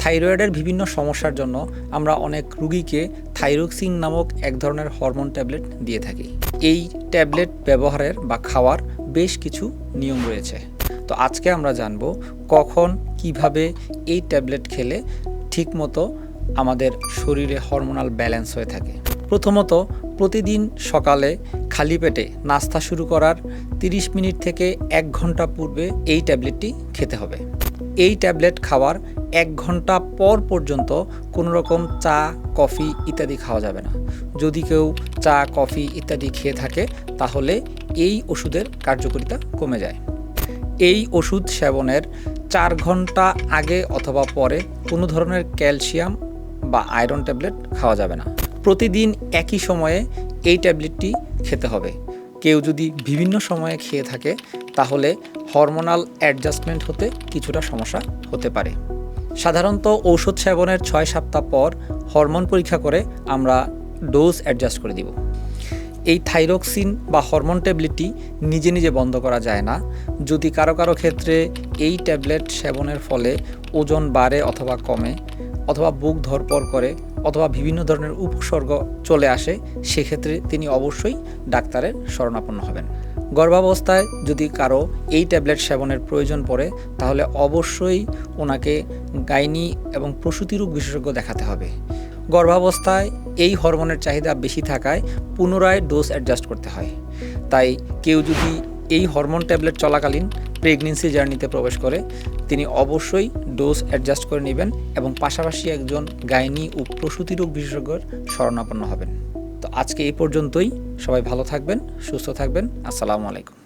থাইরয়েডের বিভিন্ন সমস্যার জন্য আমরা অনেক রোগীকে থাইরোক্সিন নামক এক ধরনের হরমোন ট্যাবলেট দিয়ে থাকি। এই ট্যাবলেট ব্যবহারের বা খাওয়ার বেশ কিছু নিয়ম রয়েছে। তো আজকে আমরা জানব কখন কিভাবে এই ট্যাবলেট খেলে ঠিকমতো আমাদের শরীরে হরমোনাল ব্যালেন্স হয়ে থাকে। প্রথমত, প্রতিদিন সকালে খালি পেটে নাস্তা শুরু করার 30 মিনিট থেকে 1 ঘন্টা পূর্বে এই ট্যাবলেটটি খেতে হবে। এই ট্যাবলেট খাওয়ার 1 ঘন্টা পর পর্যন্ত কোনো রকম চা, কফি ইত্যাদি খাওয়া যাবে না। যদি কেউ চা, কফি ইত্যাদি খেয়ে থাকে তাহলে এই ওষুধের কার্যকারিতা কমে যায়। এই ওষুধ সেবনের 4 ঘন্টা আগে অথবা পরে কোনো ধরনের ক্যালসিয়াম বা আয়রন ট্যাবলেট খাওয়া যাবে না। প্রতিদিন একই সময়ে এই ট্যাবলেটটি খেতে হবে। কেউ যদি বিভিন্ন সময়ে খেয়ে থাকে তাহলে হরমোনাল অ্যাডজাস্টমেন্ট হতে কিছুটা সমস্যা হতে পারে। সাধারণত ঔষধ সেবনের 6 সপ্তাহ পর হরমোন পরীক্ষা করে আমরা ডোজ অ্যাডজাস্ট করে দিব। এই থাইরোক্সিন বা হরমোন ট্যাবলেটটি নিজে নিজে বন্ধ করা যায় না। যদি কারো ক্ষেত্রে এই ট্যাবলেট সেবনের ফলে ওজন বাড়ে অথবা কমে, অথবা বুক ধড়ফড় করে, অথবা বিভিন্ন ধরনের উপসর্গ চলে আসে, সেক্ষেত্রে তিনি অবশ্যই ডাক্তারের শরণাপন্ন হবেন। গর্ভাবস্থায় যদি কারো এই ট্যাবলেট সেবনের প্রয়োজন পড়ে তাহলে অবশ্যই ওনাকে গাইনি এবং প্রসূতি রোগ বিশেষজ্ঞ দেখাতে হবে। গর্ভাবস্থায় এই হরমোনের চাহিদা বেশি থাকায় পুনরায় ডোজ অ্যাডজাস্ট করতে হয়। তাই কেউ যদি এই হরমোন ট্যাবলেট চলাকালীন প্রেগনেন্সি জার্নিতে প্রবেশ করে তিনি অবশ্যই ডোজ অ্যাডজাস্ট করে নেবেন এবং পাশাপাশি একজন গাইনি ও প্রসূতি রোগ বিশেষজ্ঞের শরণাপন্ন হবেন। তো আজকে এই পর্যন্তই। সবাই ভালো থাকবেন, সুস্থ থাকবেন। আসসালামু আলাইকুম।